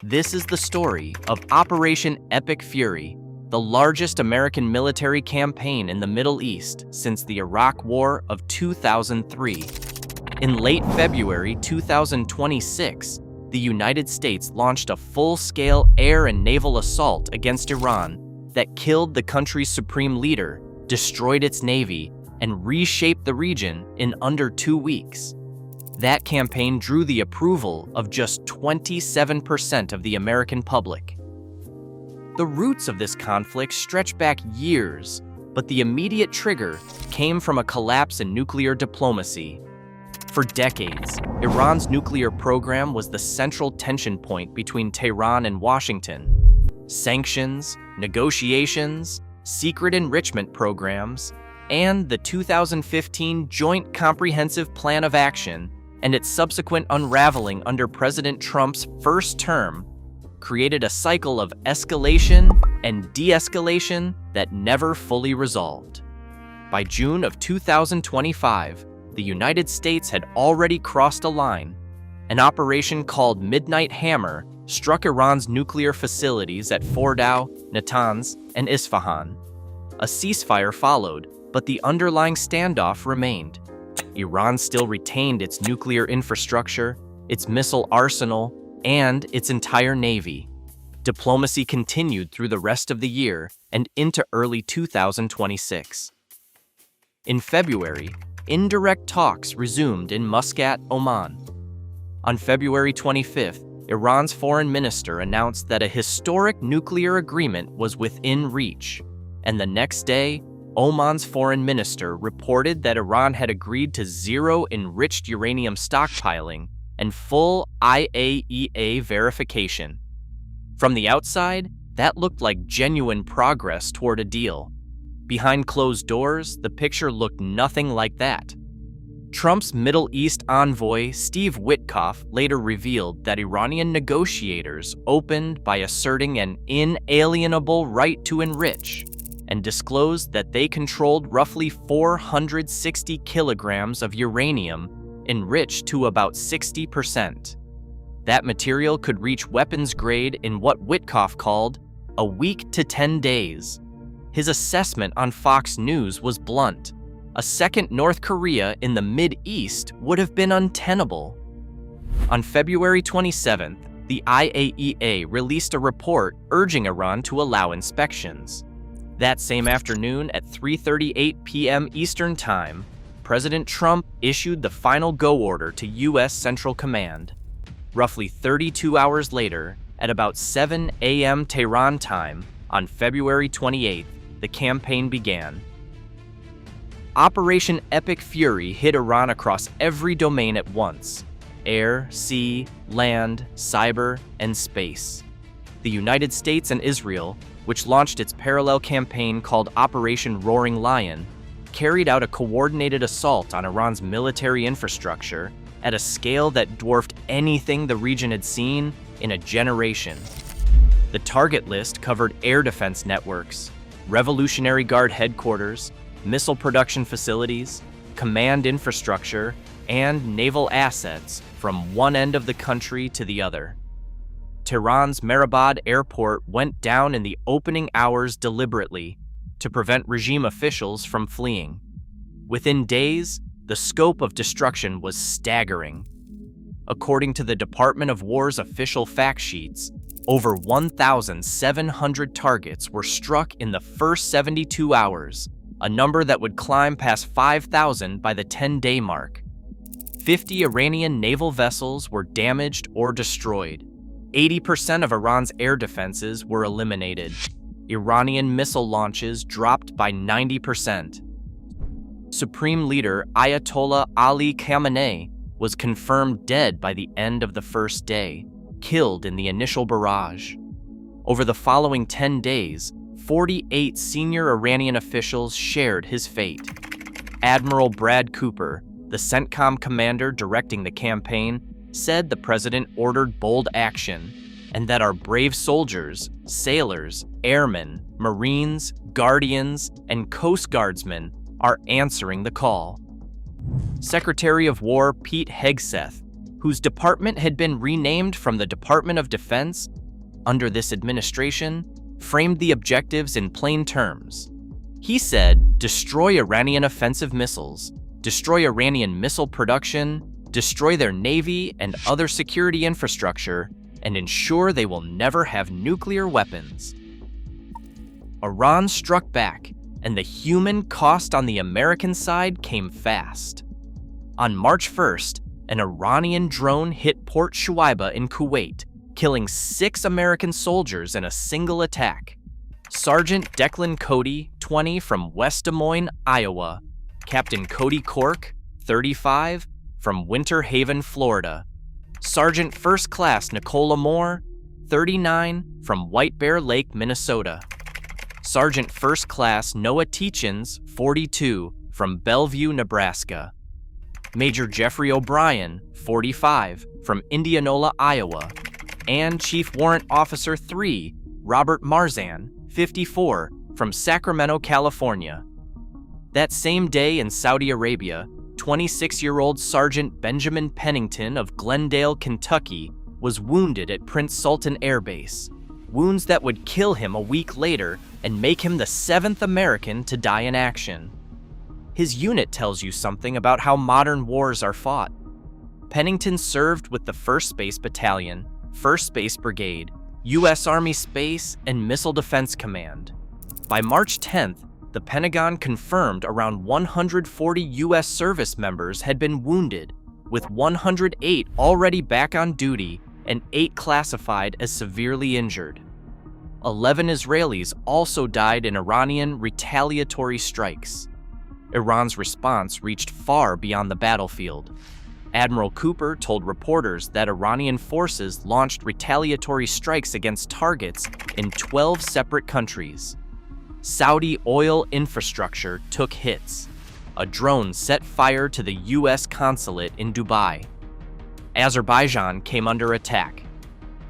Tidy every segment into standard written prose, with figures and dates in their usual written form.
This is the story of Operation Epic Fury, the largest American military campaign in the Middle East since the Iraq War of 2003. In late February 2026, the United States launched a full-scale air and naval assault against Iran that killed the country's supreme leader, destroyed its navy, and reshaped the region in under 2 weeks. That campaign drew the approval of just 27% of the American public. The roots of this conflict stretch back years, but the immediate trigger came from a collapse in nuclear diplomacy. For decades, Iran's nuclear program was the central tension point between Tehran and Washington. Sanctions, negotiations, secret enrichment programs, and the 2015 Joint Comprehensive Plan of Action and its subsequent unraveling under President Trump's first term created a cycle of escalation and de-escalation that never fully resolved. By June of 2025, the United States had already crossed a line. An operation called Midnight Hammer struck Iran's nuclear facilities at Fordow, Natanz, and Isfahan. A ceasefire followed, but the underlying standoff remained. Iran still retained its nuclear infrastructure, its missile arsenal, and its entire navy. Diplomacy continued through the rest of the year and into early 2026. In February, indirect talks resumed in Muscat, Oman. On February 25th, Iran's foreign minister announced that a historic nuclear agreement was within reach, and the next day, Oman's foreign minister reported that Iran had agreed to zero enriched uranium stockpiling and full IAEA verification. From the outside, that looked like genuine progress toward a deal. Behind closed doors, the picture looked nothing like that. Trump's Middle East envoy, Steve Witkoff, later revealed that Iranian negotiators opened by asserting an inalienable right to enrich, and disclosed that they controlled roughly 460 kilograms of uranium enriched to about 60%. That material could reach weapons grade in what Witkoff called a week to 10 days. His assessment on Fox News was blunt. A second North Korea in the Mid-East would have been untenable. On February 27th, the IAEA released a report urging Iran to allow inspections. That same afternoon at 3:38 p.m. Eastern Time, President Trump issued the final go order to U.S. Central Command. Roughly 32 hours later, at about 7 a.m. Tehran time, on February 28th, the campaign began. Operation Epic Fury hit Iran across every domain at once: air, sea, land, cyber, and space. The United States and Israel, which launched its parallel campaign called Operation Roaring Lion, carried out a coordinated assault on Iran's military infrastructure at a scale that dwarfed anything the region had seen in a generation. The target list covered air defense networks, Revolutionary Guard headquarters, missile production facilities, command infrastructure, and naval assets from one end of the country to the other. Tehran's Mehrabad airport went down in the opening hours deliberately to prevent regime officials from fleeing. Within days, the scope of destruction was staggering. According to the Department of War's official fact sheets, over 1,700 targets were struck in the first 72 hours, a number that would climb past 5,000 by the 10-day mark. 50 Iranian naval vessels were damaged or destroyed. 80% of Iran's air defenses were eliminated. Iranian missile launches dropped by 90%. Supreme Leader Ayatollah Ali Khamenei was confirmed dead by the end of the first day, killed in the initial barrage. Over the following 10 days, 48 senior Iranian officials shared his fate. Admiral Brad Cooper, the CENTCOM commander directing the campaign, said the president ordered bold action, and that our brave soldiers, sailors, airmen, Marines, Guardians, and Coast Guardsmen are answering the call. Secretary of War Pete Hegseth whose department had been renamed from the Department of Defense under this administration, framed the objectives in plain terms. He said, destroy Iranian offensive missiles, destroy Iranian missile production, destroy their navy and other security infrastructure, and ensure they will never have nuclear weapons. Iran struck back, and the human cost on the American side came fast. On March 1st, an Iranian drone hit Port Shuaiba in Kuwait, killing 6 American soldiers in a single attack. Sergeant Declan Cody, 20, from West Des Moines, Iowa. Captain Cody Cork, 35, from Winter Haven, Florida. Sergeant First Class Nicola Moore, 39, from White Bear Lake, Minnesota. Sergeant First Class Noah Teachins, 42, from Bellevue, Nebraska. Major Jeffrey O'Brien, 45, from Indianola, Iowa. And Chief Warrant Officer 3, Robert Marzan, 54, from Sacramento, California. That same day in Saudi Arabia, 26-year-old Sergeant Benjamin Pennington of Glendale, Kentucky, was wounded at Prince Sultan Air Base, wounds that would kill him a week later and make him the 7th American to die in action. His unit tells you something about how modern wars are fought. Pennington served with the 1st Space Battalion, 1st Space Brigade, U.S. Army Space and Missile Defense Command. By March 10th, the Pentagon confirmed around 140 U.S. service members had been wounded, with 108 already back on duty and 8 classified as severely injured. 11 Israelis also died in Iranian retaliatory strikes. Iran's response reached far beyond the battlefield. Admiral Cooper told reporters that Iranian forces launched retaliatory strikes against targets in 12 separate countries. Saudi oil infrastructure took hits. A drone set fire to the U.S. consulate in Dubai. Azerbaijan came under attack.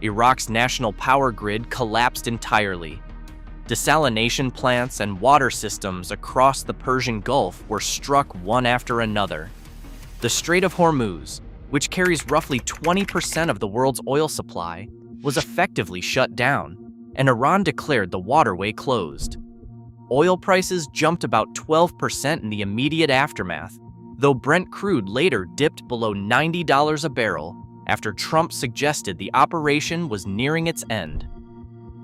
Iraq's national power grid collapsed entirely. Desalination plants and water systems across the Persian Gulf were struck one after another. The Strait of Hormuz, which carries roughly 20% of the world's oil supply, was effectively shut down, and Iran declared the waterway closed. Oil prices jumped about 12% in the immediate aftermath, though Brent crude later dipped below $90 a barrel after Trump suggested the operation was nearing its end.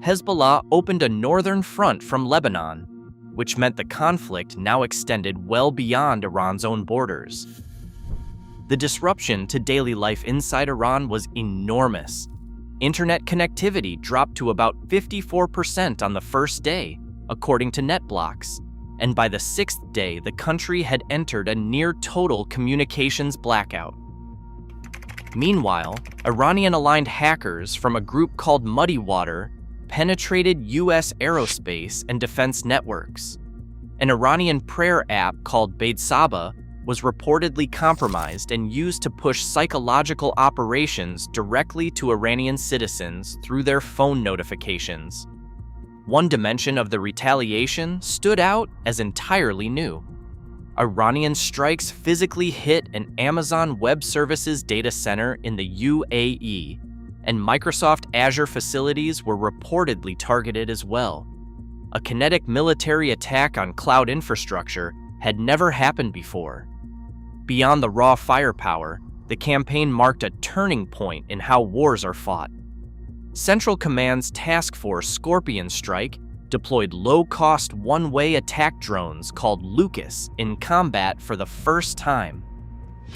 Hezbollah opened a northern front from Lebanon, which meant the conflict now extended well beyond Iran's own borders. The disruption to daily life inside Iran was enormous. Internet connectivity dropped to about 54% on the first day, according to NetBlocks, and by the 6th day, the country had entered a near-total communications blackout. Meanwhile, Iranian-aligned hackers from a group called Muddy Water penetrated U.S. aerospace and defense networks. An Iranian prayer app called Beit Saba was reportedly compromised and used to push psychological operations directly to Iranian citizens through their phone notifications. One dimension of the retaliation stood out as entirely new. Iranian strikes physically hit an Amazon Web Services data center in the UAE, and Microsoft Azure facilities were reportedly targeted as well. A kinetic military attack on cloud infrastructure had never happened before. Beyond the raw firepower, the campaign marked a turning point in how wars are fought. Central Command's Task Force Scorpion Strike deployed low-cost one-way attack drones called Lucas in combat for the first time.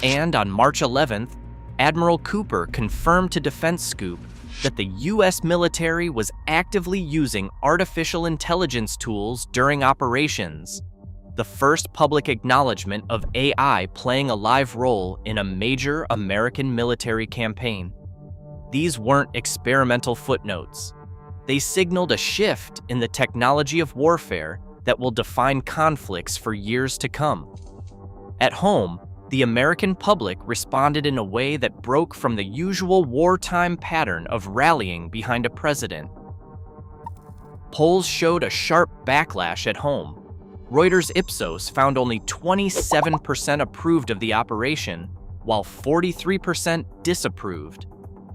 And on March 11th, Admiral Cooper confirmed to Defense Scoop that the U.S. military was actively using artificial intelligence tools during operations, the first public acknowledgement of AI playing a live role in a major American military campaign. These weren't experimental footnotes. They signaled a shift in the technology of warfare that will define conflicts for years to come. At home, the American public responded in a way that broke from the usual wartime pattern of rallying behind a president. Polls showed a sharp backlash at home. Reuters Ipsos found only 27% approved of the operation, while 43% disapproved.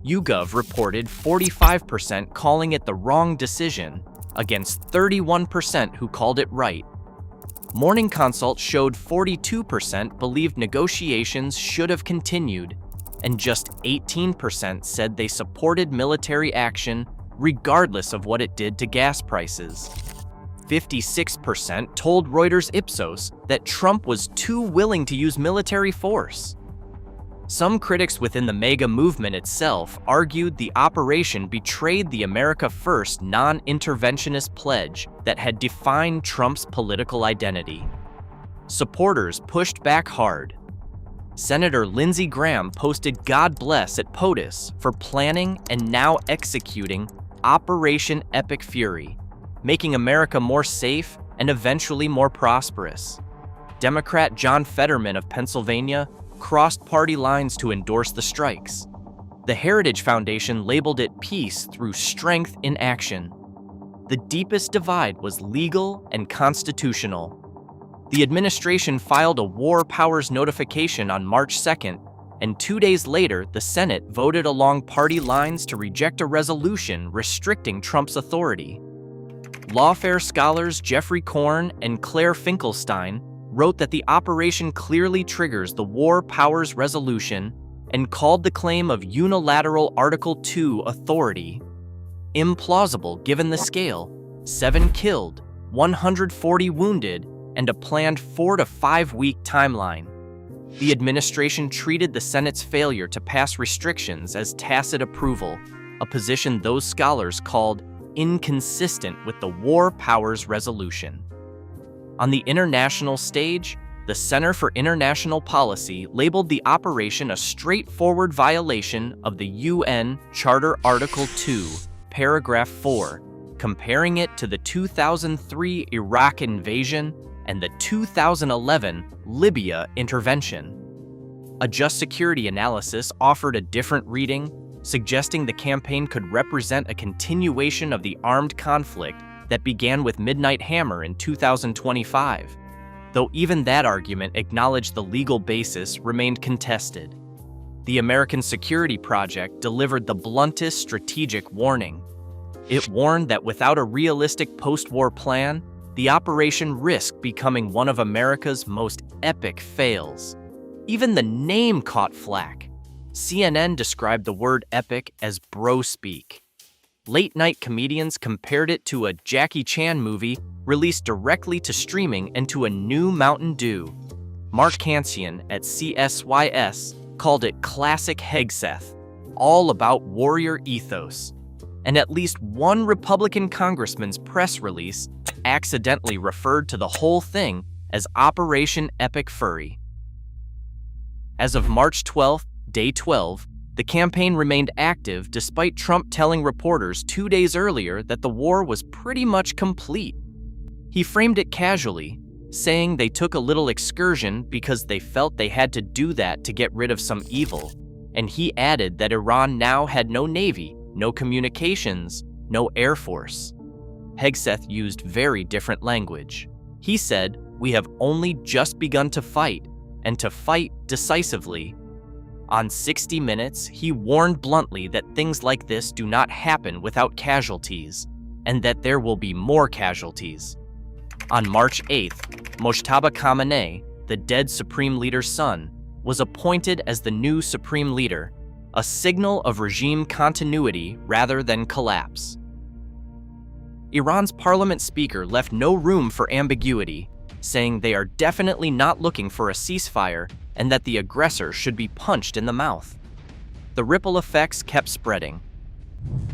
YouGov reported 45% calling it the wrong decision, against 31% who called it right. Morning Consult showed 42% believed negotiations should have continued, and just 18% said they supported military action regardless of what it did to gas prices. 56% told Reuters Ipsos that Trump was too willing to use military force. Some critics within the MAGA movement itself argued the operation betrayed the America First non-interventionist pledge that had defined Trump's political identity. Supporters pushed back hard. Senator Lindsey Graham posted "God bless" at POTUS for planning and now executing Operation Epic Fury, making America more safe and eventually more prosperous. Democrat John Fetterman of Pennsylvania crossed party lines to endorse the strikes. The Heritage Foundation labeled it peace through strength in action. The deepest divide was legal and constitutional. The administration filed a war powers notification on March 2nd, and 2 days later, the Senate voted along party lines to reject a resolution restricting Trump's authority. Lawfare scholars Jeffrey Korn and Claire Finkelstein wrote that the operation clearly triggers the War Powers Resolution and called the claim of unilateral Article 2 authority implausible given the scale: 7 killed, 140 wounded, and a planned 4 to 5 week timeline. The administration treated the Senate's failure to pass restrictions as tacit approval, a position those scholars called inconsistent with the War Powers Resolution. On the international stage, the Center for International Policy labeled the operation a straightforward violation of the UN Charter Article 2, Paragraph 4, comparing it to the 2003 Iraq invasion and the 2011 Libya intervention. A Just Security analysis offered a different reading, suggesting the campaign could represent a continuation of the armed conflict that began with Midnight Hammer in 2025, though even that argument acknowledged the legal basis remained contested. The American Security Project delivered the bluntest strategic warning. It warned that without a realistic post-war plan, the operation risked becoming one of America's most epic fails. Even the name caught flack. CNN described the word epic as bro-speak. Late-night comedians compared it to a Jackie Chan movie released directly to streaming and to a new Mountain Dew. Mark Cancian at CSYS called it classic Hegseth, all about warrior ethos. And at least one Republican congressman's press release accidentally referred to the whole thing as Operation Epic Fury. As of March 12, day 12, the campaign remained active despite Trump telling reporters 2 days earlier that the war was pretty much complete. He framed it casually, saying they took a little excursion because they felt they had to do that to get rid of some evil, and he added that Iran now had no navy, no communications, no air force. Hegseth used very different language. He said, "We have only just begun to fight, and to fight decisively." On 60 Minutes, he warned bluntly that things like this do not happen without casualties, and that there will be more casualties. On March 8th, Mojtaba Khamenei, the dead Supreme Leader's son, was appointed as the new Supreme Leader, a signal of regime continuity rather than collapse. Iran's parliament speaker left no room for ambiguity, saying they are definitely not looking for a ceasefire and that the aggressor should be punched in the mouth. The ripple effects kept spreading.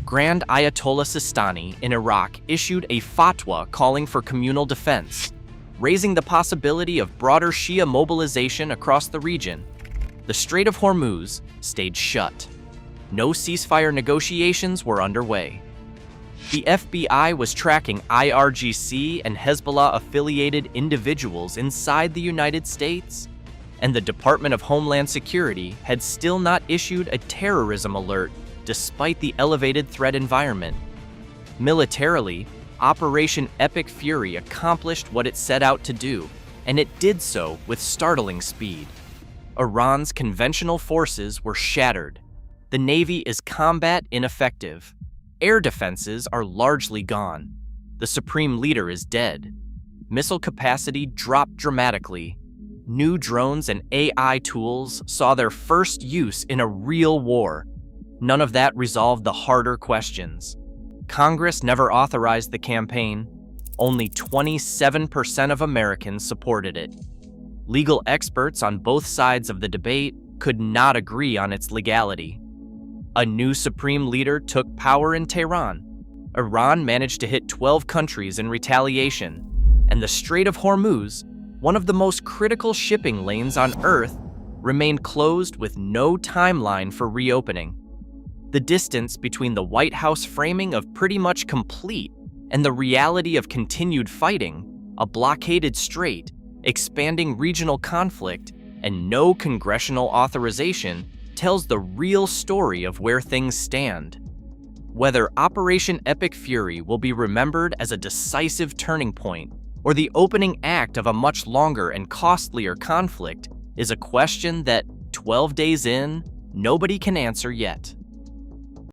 Grand Ayatollah Sistani in Iraq issued a fatwa calling for communal defense, raising the possibility of broader Shia mobilization across the region. The Strait of Hormuz stayed shut. No ceasefire negotiations were underway. The FBI was tracking IRGC and Hezbollah-affiliated individuals inside the United States, and the Department of Homeland Security had still not issued a terrorism alert despite the elevated threat environment. Militarily, Operation Epic Fury accomplished what it set out to do, and it did so with startling speed. Iran's conventional forces were shattered. The Navy is combat ineffective. Air defenses are largely gone. The supreme leader is dead. Missile capacity dropped dramatically. New drones and AI tools saw their first use in a real war. None of that resolved the harder questions. Congress never authorized the campaign. Only 27% of Americans supported it. Legal experts on both sides of the debate could not agree on its legality. A new supreme leader took power in Tehran. Iran managed to hit 12 countries in retaliation, and the Strait of Hormuz, one of the most critical shipping lanes on Earth, remained closed with no timeline for reopening. The distance between the White House framing of pretty much complete and the reality of continued fighting, a blockaded strait, expanding regional conflict, and no congressional authorization tells the real story of where things stand. Whether Operation Epic Fury will be remembered as a decisive turning point or the opening act of a much longer and costlier conflict is a question that, 12 days in, nobody can answer yet.